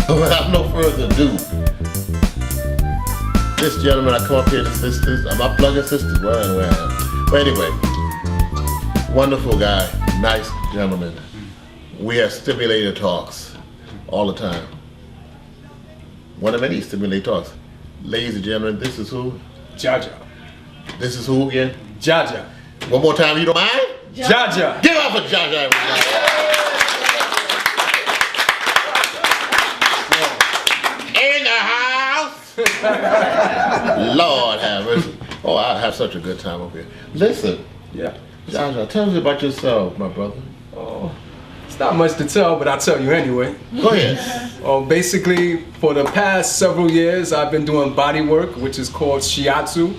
Without no further ado, this gentleman, I come up here to sisters. Am I plugging sisters? Where I am. But anyway, wonderful guy, nice gentleman. We have stimulator talks all the time. One of many stimulator talks. Ladies and gentlemen, this is who? JaJa. This is who again? JaJa. One more time, you don't mind? JaJa. Give it up for JaJa, everybody. In the house. Lord have mercy. Oh, I have such a good time up here. Listen, Yeah. JaJa, tell us about yourself, my brother. Oh, it's not much to tell, but I'll tell you anyway. Go ahead. Basically, for the past several years, I've been doing body work, which is called shiatsu,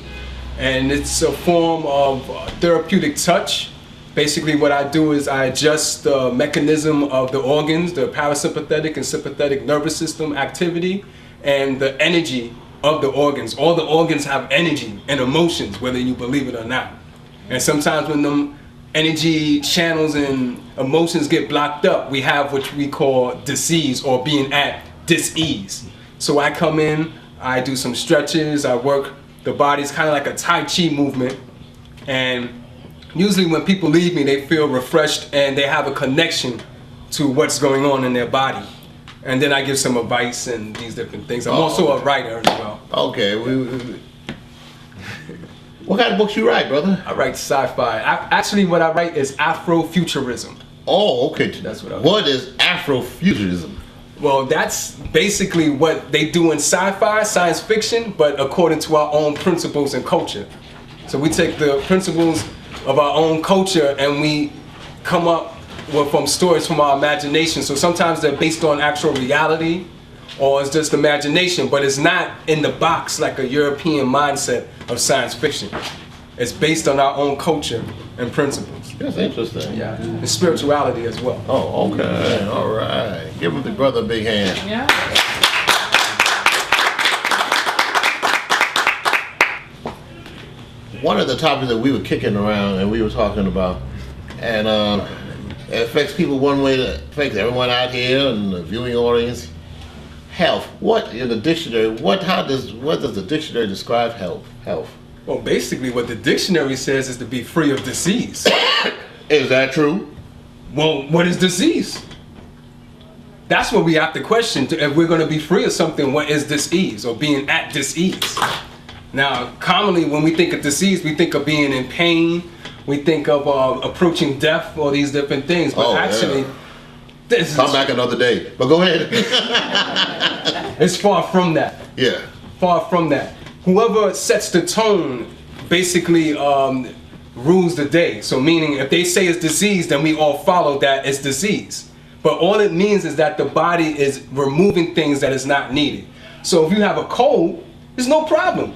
and it's a form of therapeutic touch. Basically, what I do is I adjust the mechanism of the organs, the parasympathetic and sympathetic nervous system activity, and the energy of the organs. All the organs have energy and emotions, whether you believe it or not. And sometimes when them energy channels and emotions get blocked up, we have what we call disease or being at dis-ease. So I come in, I do some stretches, I work the body. It's kind of like a Tai Chi movement. And usually when people leave me, they feel refreshed and they have a connection to what's going on in their body. And then I give some advice and these different things. I'm also a writer as well. Okay. What kind of books you write, brother? I write sci-fi. Actually, what I write is Afrofuturism. Oh, okay. That's what I What is Afrofuturism? Well, that's basically what they do in sci-fi, science fiction, but according to our own principles and culture. So we take the principles of our own culture and we come up from stories from our imagination. So sometimes they're based on actual reality or it's just imagination, but it's not in the box like a European mindset of science fiction. It's based on our own culture and principles. That's interesting. Yeah, and spirituality as well. Oh, okay. All right. Give him the brother a big hand. Yeah. One of the topics that we were kicking around and we were talking about, and it affects people one way, that affects everyone out here and the viewing audience. Health. What in the dictionary? What does the dictionary describe health? Health. Well, basically what the dictionary says is to be free of disease. Is that true? Well, what is disease? That's what we have to question. If we're going to be free of something, what is disease or being at disease? Now, commonly when we think of disease, we think of being in pain. We think of approaching death or these different things. But actually, this come back another day. But go ahead. It's far from that. Yeah. Far from that. Whoever sets the tone basically rules the day. So meaning if they say it's disease, then we all follow that it's disease. But all it means is that the body is removing things that is not needed. So if you have a cold, there's no problem.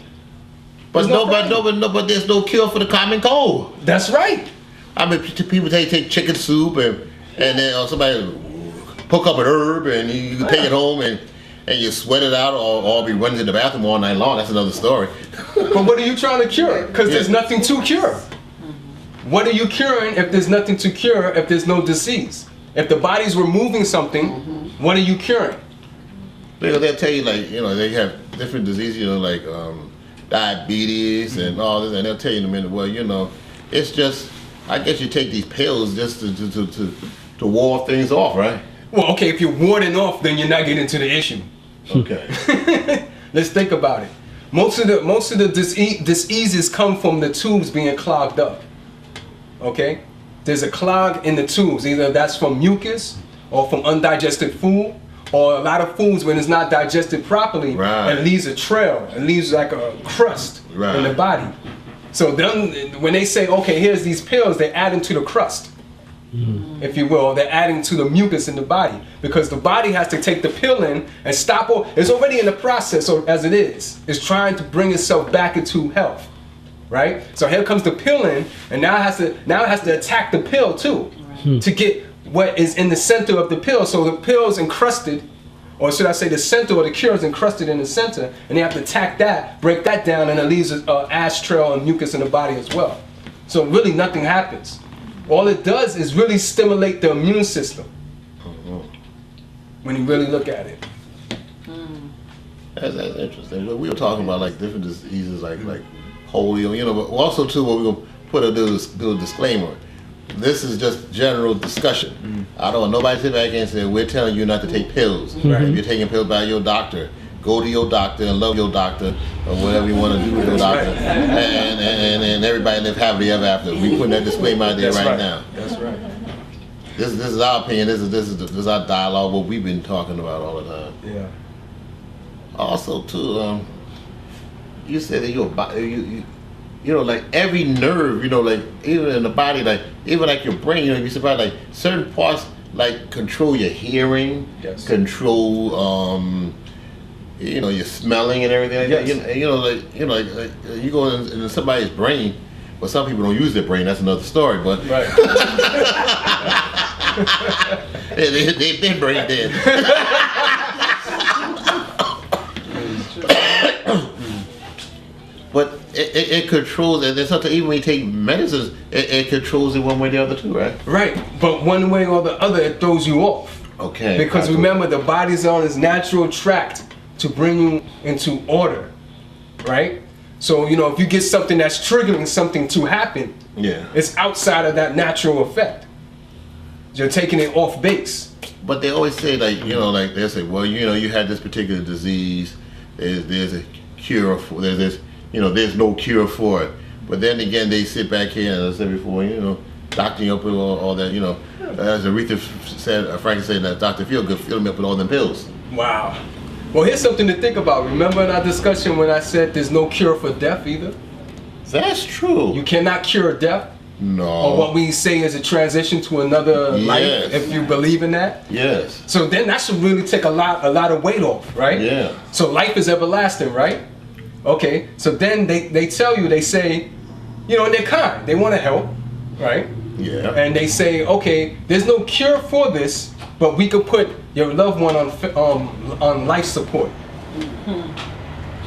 But but there's no cure for the common cold. That's right. I mean, people take chicken soup and then somebody hook up an herb and you can take it home and you sweat it out or be running to the bathroom all night long. That's another story. But what are you trying to cure? Because there's nothing to cure. What are you curing if there's nothing to cure, if there's no disease? If the body's removing something, what are you curing? Because they'll tell you, like, you know, they have different diseases, you know, like diabetes and all this, and they'll tell you in a minute, well, you know, it's just, I guess you take these pills just to ward things off, right? Well, okay, if you're warding off, then you're not getting to the issue. Okay. Let's think about it. Most of the diseases come from the tubes being clogged up. Okay? There's a clog in the tubes. Either that's from mucus or from undigested food, or a lot of foods when it's not digested properly, right, it leaves a trail. It leaves like a crust, right, in the body. So then, when they say, okay, here's these pills, they're adding to the crust, if you will. They're adding to the mucus in the body, because the body has to take the pill in and stop. It's already in the process, or as it is. It's trying to bring itself back into health, right? So here comes the pill in, and now it has to attack the pill too, to get what is in the center of the pill. So the pill's encrusted, or should I say the center or the cure is encrusted in the center, and they have to attack that, break that down, and it leaves an ash trail and mucus in the body as well. So really nothing happens. All it does is really stimulate the immune system when you really look at it. That's interesting. We were talking about like different diseases like polio, you know, but also too what we're gonna put a little disclaimer. This is just general discussion. I don't want nobody to sit back and say we're telling you not to take pills. If you're taking pills by your doctor, go to your doctor and love your doctor, or whatever you want to do with your doctor, and everybody live happily ever after. We putting that disclaimer out there right now. That's right. This is our opinion. This is our dialogue. What we've been talking about all the time. Yeah. Also, too, you said that you know, like every nerve, you know, like even in the body, like even like your brain, you know, you're surprised, like certain parts like control your hearing, control, you know, your smelling and everything. Like that. You know, like you go in somebody's brain. Well, some people don't use their brain. That's another story. But they brain dead. But it controls it. There's something, even when you take medicines, it controls it one way or the other too, right? Right, but one way or the other, it throws you off. Okay. Because remember, the body's on its natural track to bring you into order, right? So, you know, if you get something that's triggering something to happen, it's outside of that natural effect. You're taking it off base. But they always say, like, you know, like they say, well, you know, you had this particular disease, there's a cure for, there's no cure for it. But then again, they sit back here, as I said before, you know, doctoring you up with all that, you know, as Aretha said, Frankie said, that Dr. Feelgood filled me up with all them pills. Wow. Well, here's something to think about. Remember in our discussion when I said there's no cure for death either? That's true. You cannot cure death. No. Or what we say is a transition to another life, if you believe in that. Yes. So then that should really take a lot of weight off, right? Yeah. So life is everlasting, right? Okay. So then they tell you, they say, you know, and they're kind. They want to help, right? Yeah. And they say, okay, there's no cure for this, but we could put your loved one on life support,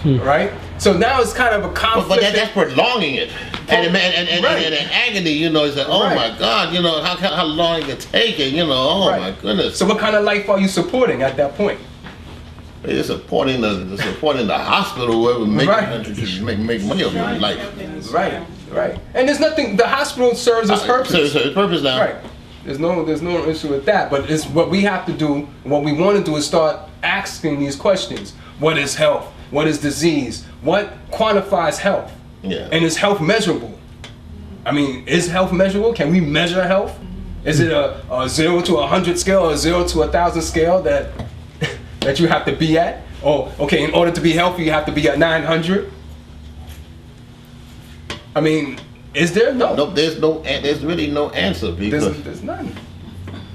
right? So now it's kind of a conflict. But that's prolonging it, and in agony, you know, it's like, oh my God, you know, how long it can take it, you know, oh my goodness. So what kind of life are you supporting at that point? They're supporting the hospital, whoever make money of your life. Right. And there's nothing. The hospital serves its purpose. Serves its purpose now. Right. There's no issue with that. But it's what we have to do. What we want to do is start asking these questions. What is health? What is disease? What quantifies health? Yeah. And is health measurable? I mean, is health measurable? Can we measure health? Is it a 0 to 100 scale or a 0 to 1,000 scale that you have to be at? Or, okay, in order to be healthy, you have to be at 900? I mean, is there? No. There's really no answer, because there's none.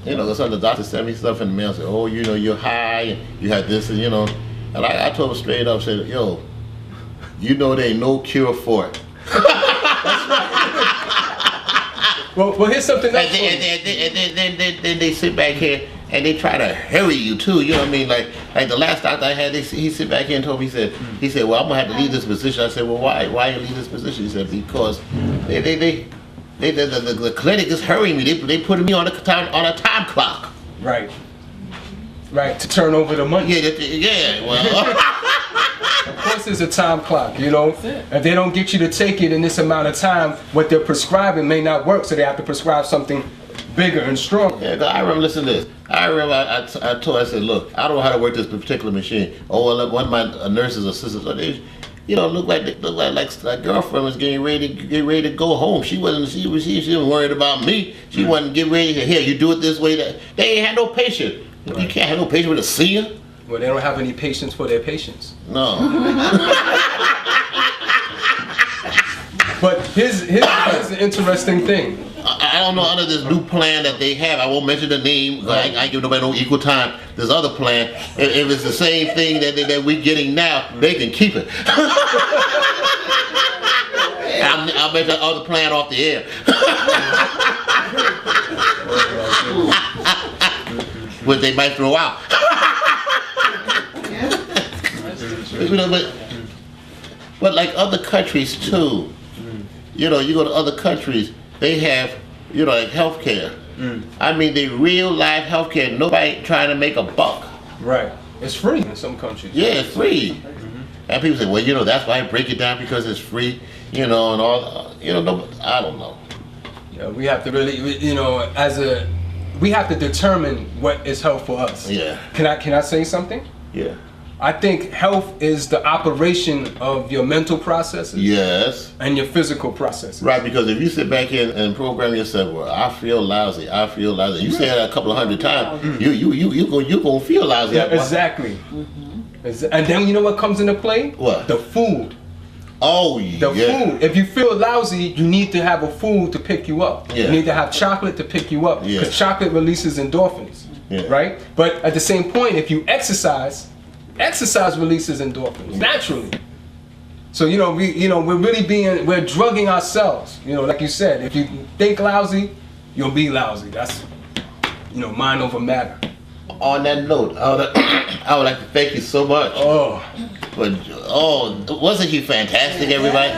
You know, some of the doctors send me stuff in the mail and say, oh, you know, you're high, you had this, and you know. And I told them straight up, said, yo, you know there ain't no cure for it. Well, here's something else. And then they sit back here and they try to hurry you too. You know what I mean? Like the last doctor I had, he sit back here and told me, he said, well, I'm gonna have to leave this position. I said, well, why? Why you leave this position? He said, because the clinic is hurrying me. They putting me on a time clock. Right. To turn over the money. Yeah. Well. Of course, there's a time clock. You know, if they don't get you to take it in this amount of time, what they're prescribing may not work, so they have to prescribe something bigger and stronger. Yeah, I remember listening to this. I remember I said, look, I don't know how to work this particular machine. Oh, well, one of my nurses assistants, you know, looked like girlfriend was getting ready to go home. She wasn't worried about me. She wasn't getting ready to, here, you do it this way. They ain't had no patience. Right. You can't have no patience with a senior. Well, they don't have any patience for their patients. No. But here's the interesting thing. I don't know under this new plan that they have. I won't mention the name. I ain't give nobody no equal time. This other plan, if it's the same thing that we're getting now, they can keep it. I'll make that other plan off the air. Which they might throw out. You know, but like other countries too. You know, you go to other countries, they have, you know, like healthcare. I mean, they real life healthcare. Nobody trying to make a buck. Right. It's free in some countries. Yeah, it's free. And people say, well, you know, that's why I break it down because it's free. You know, and all. You know, no, I don't know. Yeah, we have to really, you know, we have to determine what is health for us. Yeah. Can I say something? Yeah. I think health is the operation of your mental processes. Yes. And your physical processes. Right, because if you sit back here and program yourself, well, I feel lousy. You say that a couple of hundred times, you gonna feel lousy. Yeah, exactly. And then you know what comes into play? What? The food. Oh, yeah. The food. If you feel lousy, you need to have a food to pick you up. Yeah. You need to have chocolate to pick you up. Because chocolate releases endorphins. Yeah. Right? But at the same point, if you exercise releases endorphins naturally. So we're drugging ourselves. You know, like you said, if you think lousy, you'll be lousy. That's, you know, mind over matter. On that note, I would like to thank you so much. Wasn't he fantastic, everybody?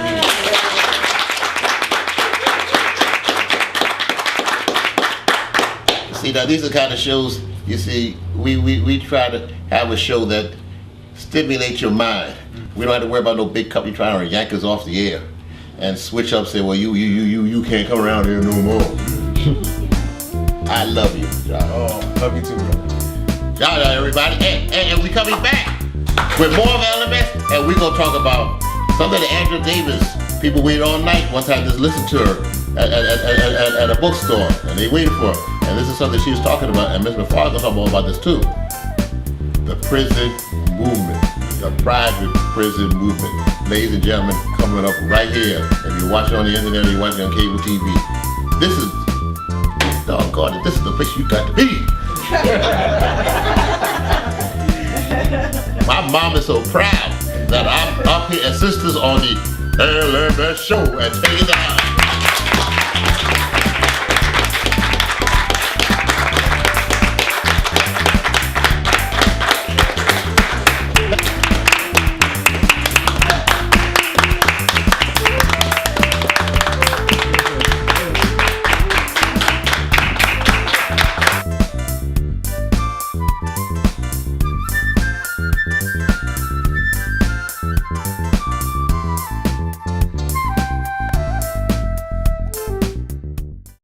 See, now these are the kind of shows, you see, we try to have a show that stimulates your mind. We don't have to worry about no big company trying to yank us off the air and switch up, say, well, you can't come around here no more. I love you, JaJa. Oh, love you too, bro. JaJa, everybody. And we coming back with more of LMS, and we're going to talk about something that Angela Davis, people waited all night one time just listened to her at a bookstore, and they waited for her. And this is something she was talking about, and Ms. McFarland's going to talk more about this too. The prison movement, the private prison movement. Ladies and gentlemen, coming up right here. If you're watching on the internet or you're watching on cable TV, this is, doggone it, this is the place you got to be. My mom is so proud that I'm up here as sisters on the LMS show and take it down.